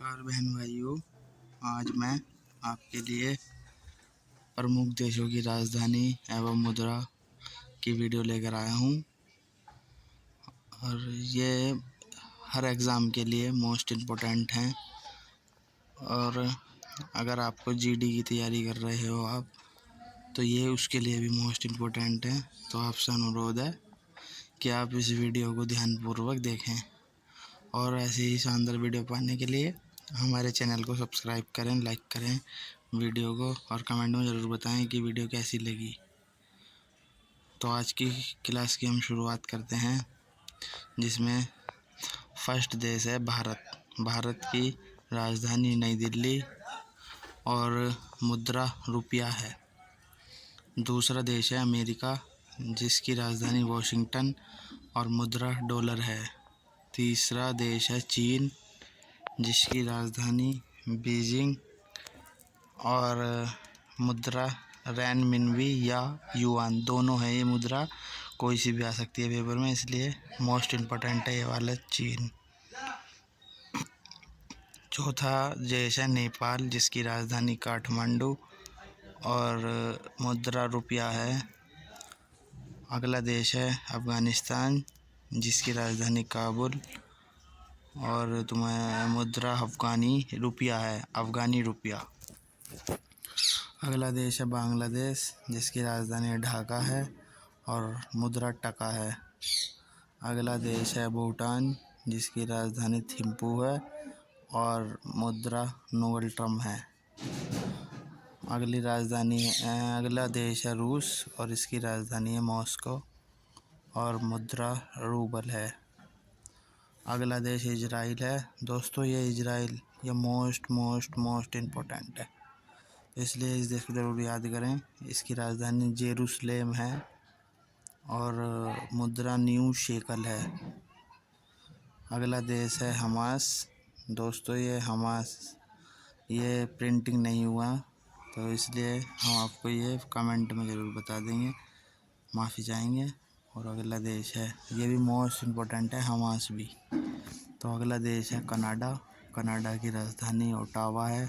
नमस्कार बहन भाइयों। आज मैं आपके लिए प्रमुख देशों की राजधानी एवं मुद्रा की वीडियो लेकर आया हूँ और ये हर एग्ज़ाम के लिए मोस्ट इम्पोर्टेंट हैं। और अगर आपको जीडी की तैयारी कर रहे हो आप, तो ये उसके लिए भी मोस्ट इम्पोर्टेंट है। तो आपसे अनुरोध है कि आप इस वीडियो को ध्यानपूर्वक देखें और ऐसे ही शानदार वीडियो पाने के लिए हमारे चैनल को सब्सक्राइब करें, लाइक करें वीडियो को और कमेंट में ज़रूर बताएं कि वीडियो कैसी लगी। तो आज की क्लास की हम शुरुआत करते हैं, जिसमें फर्स्ट देश है भारत। भारत की राजधानी नई दिल्ली और मुद्रा रुपया है। दूसरा देश है अमेरिका, जिसकी राजधानी वॉशिंगटन और मुद्रा डॉलर है। तीसरा देश है चीन, जिसकी राजधानी बीजिंग और मुद्रा रेनमिनबी या युआन दोनों है। ये मुद्रा कोई सी भी आ सकती है पेपर में, इसलिए मोस्ट इम्पोर्टेंट है ये वाला चीन। चौथा देश है नेपाल, जिसकी राजधानी काठमांडू और मुद्रा रुपया है। अगला देश है अफ़गानिस्तान, जिसकी राजधानी काबुल और तुम्हें मुद्रा अफ़गानी रुपया है, अफ़गानी रुपया। अगला देश है बांग्लादेश, जिसकी राजधानी ढाका है और मुद्रा टका है। अगला देश है भूटान, जिसकी राजधानी थिम्पू है और मुद्रा नोवल्ट्रम है। अगला देश है रूस और इसकी राजधानी है मॉस्को और मुद्रा रूबल है। अगला देश इजराइल है। दोस्तों ये इजराइल ये मोस्ट इम्पोर्टेंट है, इसलिए इस देश को ज़रूर याद करें। इसकी राजधानी जेरूसलेम है और मुद्रा न्यू शेकल है। अगला देश है हमास। दोस्तों ये हमास ये प्रिंटिंग नहीं हुआ, तो इसलिए हम आपको ये कमेंट में ज़रूर बता देंगे, माफ़ी चाहेंगे। और अगला देश है, ये भी मोस्ट इम्पोर्टेंट है, हमास भी। तो अगला देश है कनाडा। कनाडा की राजधानी ओटावा है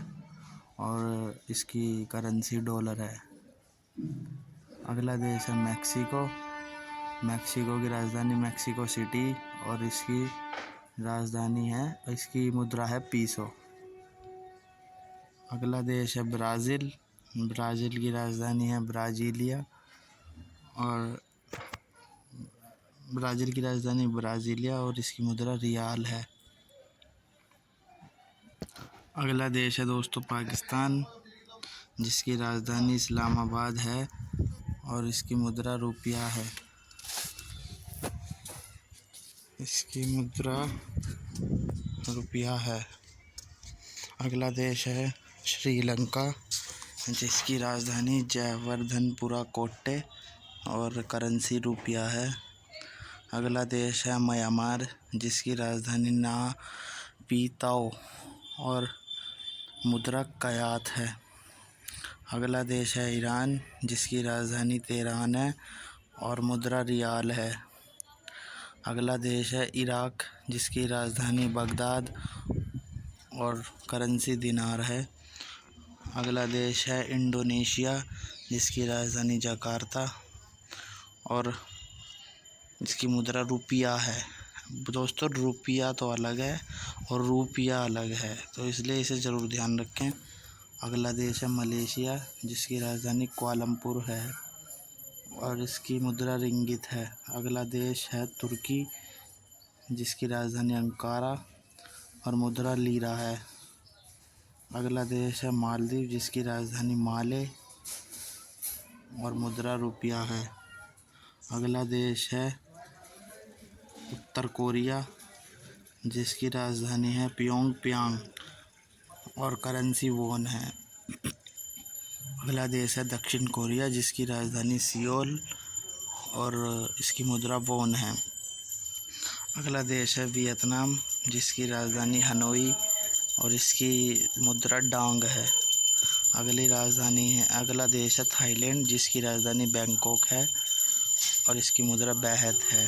और इसकी करेंसी डॉलर है। अगला देश है मैक्सिको। मैक्सिको की राजधानी मैक्सिको सिटी और इसकी राजधानी है, इसकी मुद्रा है पीसो। अगला देश है ब्राज़ील। ब्राज़ील की राजधानी है ब्राज़ीलिया और ब्राज़ील की राजधानी ब्राज़ीलिया और इसकी मुद्रा रियाल है। अगला देश है दोस्तों पाकिस्तान, जिसकी राजधानी इस्लामाबाद है और इसकी मुद्रा रुपया है। इसकी मुद्रा रुपया है। अगला देश है श्रीलंका, जिसकी राजधानी जयवर्धनपुरा कोट्टे और करेंसी रुपया है। अगला देश है म्यांमार, जिसकी राजधानी नापीताओ और मुद्रा कयात है। अगला देश है ईरान, जिसकी राजधानी तेहरान है और मुद्रा रियाल है। अगला देश है इराक, जिसकी राजधानी बगदाद और करेंसी दिनार है। अगला देश है इंडोनेशिया, जिसकी राजधानी जकार्ता और इसकी मुद्रा रुपया है। दोस्तों रुपया तो अलग है और रुपया अलग है, तो इसलिए इसे ज़रूर ध्यान रखें। अगला देश है मलेशिया, जिसकी राजधानी कुआलालंपुर है और इसकी मुद्रा रिंगित है। अगला देश है तुर्की, जिसकी राजधानी अंकारा और मुद्रा लीरा है। अगला देश है मालदीव, जिसकी राजधानी माले और मुद्रा रुपया है। अगला देश है उत्तर कोरिया, जिसकी राजधानी है प्योंगयांग और करेंसी वोन है। अगला देश है दक्षिण कोरिया, जिसकी राजधानी सियोल और इसकी मुद्रा वोन है। अगला देश है वियतनाम, जिसकी राजधानी हनोई और इसकी मुद्रा डांग है। अगला देश है थाईलैंड, जिसकी राजधानी बैंकॉक है और इसकी मुद्रा बैहत है।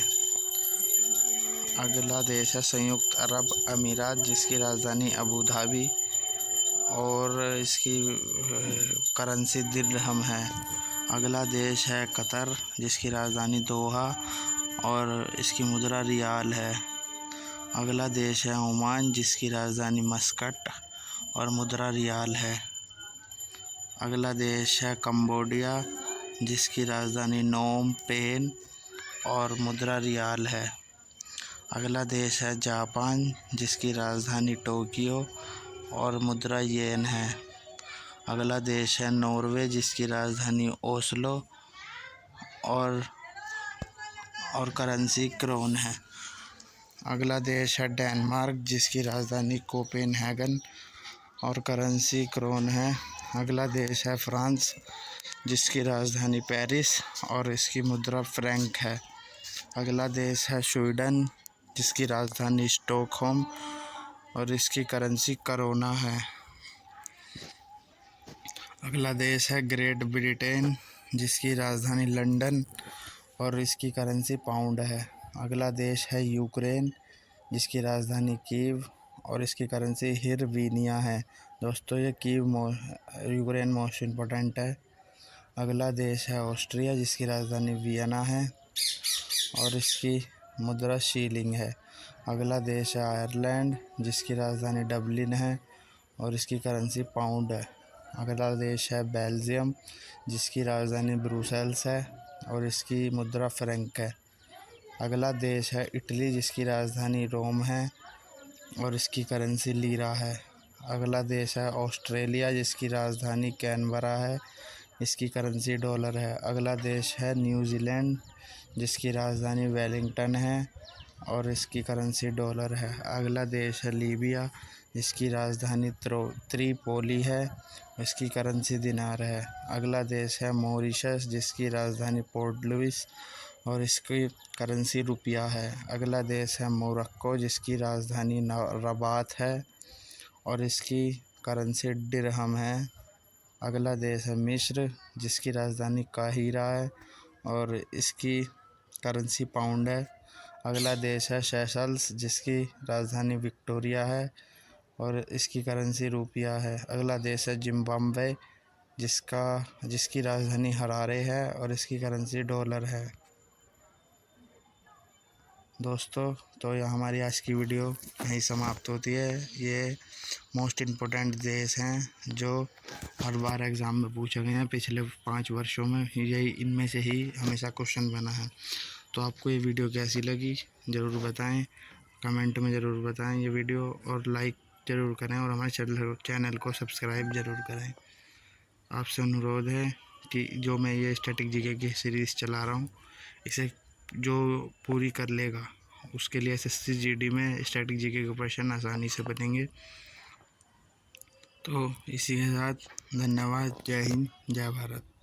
अगला देश है संयुक्त अरब अमीरात, जिसकी राजधानी अबू धाबी और इसकी करेंसी दिरहम है। अगला देश है कतर, जिसकी राजधानी दोहा और इसकी मुद्रा रियाल है। अगला देश है ओमान, जिसकी राजधानी मस्कट और मुद्रा रियाल है। अगला देश है कंबोडिया, जिसकी राजधानी नोम पेन और मुद्रा रियाल है। अगला देश है जापान, जिसकी राजधानी टोक्यो और मुद्रा येन है। अगला देश है नॉर्वे, जिसकी राजधानी ओस्लो और करेंसी क्रोन है। अगला देश है डेनमार्क, जिसकी राजधानी कोपेनहेगन और करेंसी क्रोन है। अगला देश है फ्रांस, जिसकी राजधानी पेरिस और इसकी मुद्रा फ्रैंक है। अगला देश है स्वीडन, जिसकी राजधानी स्टॉकहोम और इसकी करेंसी करोना है। अगला देश है ग्रेट ब्रिटेन, जिसकी राजधानी लंदन और इसकी करेंसी पाउंड है। अगला देश है यूक्रेन, जिसकी राजधानी कीव और इसकी करेंसी हिरवीनिया है। दोस्तों, ये यूक्रेन मोस्ट इम्पोर्टेंट है। अगला देश है ऑस्ट्रिया, जिसकी राजधानी वियना है और इसकी मुद्रा शीलिंग है। अगला देश है आयरलैंड, जिसकी राजधानी डबलिन है और इसकी करेंसी पाउंड है। अगला देश है बेल्जियम, जिसकी राजधानी ब्रुसेल्स है और इसकी मुद्रा फ्रैंक है। अगला देश है इटली, जिसकी राजधानी रोम है और इसकी करेंसी लीरा है। अगला देश है ऑस्ट्रेलिया, जिसकी राजधानी कैनबरा है, इसकी करेंसी डॉलर है। अगला देश है न्यूजीलैंड, जिसकी राजधानी वेलिंगटन है और इसकी करेंसी डॉलर है। अगला देश है लीबिया, जिसकी राजधानी त्रिपोली है, इसकी करेंसी दिनार है। अगला देश है मॉरिशस, जिसकी राजधानी पोर्ट लुइस और इसकी करेंसी रुपया है। अगला देश है मोरक्को, जिसकी राजधानी रबात है और इसकी करेंसी दिरहम है। अगला देश है मिस्र, जिसकी राजधानी काहिरा है और इसकी करेंसी पाउंड है। अगला देश है सेशल्स, जिसकी राजधानी विक्टोरिया है और इसकी करेंसी रुपया है। अगला देश है जिम्बाब्वे, जिसकी राजधानी हरारे है और इसकी करेंसी डॉलर है। दोस्तों, तो यह हमारी आज की वीडियो यहीं समाप्त होती है। ये मोस्ट इम्पोर्टेंट देश हैं जो हर बार एग्ज़ाम में पूछे गए हैं। पिछले 5 वर्षों में यही इनमें से ही हमेशा क्वेश्चन बना है। तो आपको ये वीडियो कैसी लगी ज़रूर बताएं, कमेंट में ज़रूर बताएं ये वीडियो, और लाइक ज़रूर करें और हमारे चैनल को सब्सक्राइब ज़रूर करें। आपसे अनुरोध है कि जो मैं ये स्टैटिक जीके की सीरीज़ चला रहा हूँ, इसे जो पूरी कर लेगा उसके लिए SSC GD में स्टैटिक जीके के क्वेश्चन आसानी से बनेंगे। तो इसी के साथ धन्यवाद। जय हिंद, जय भारत।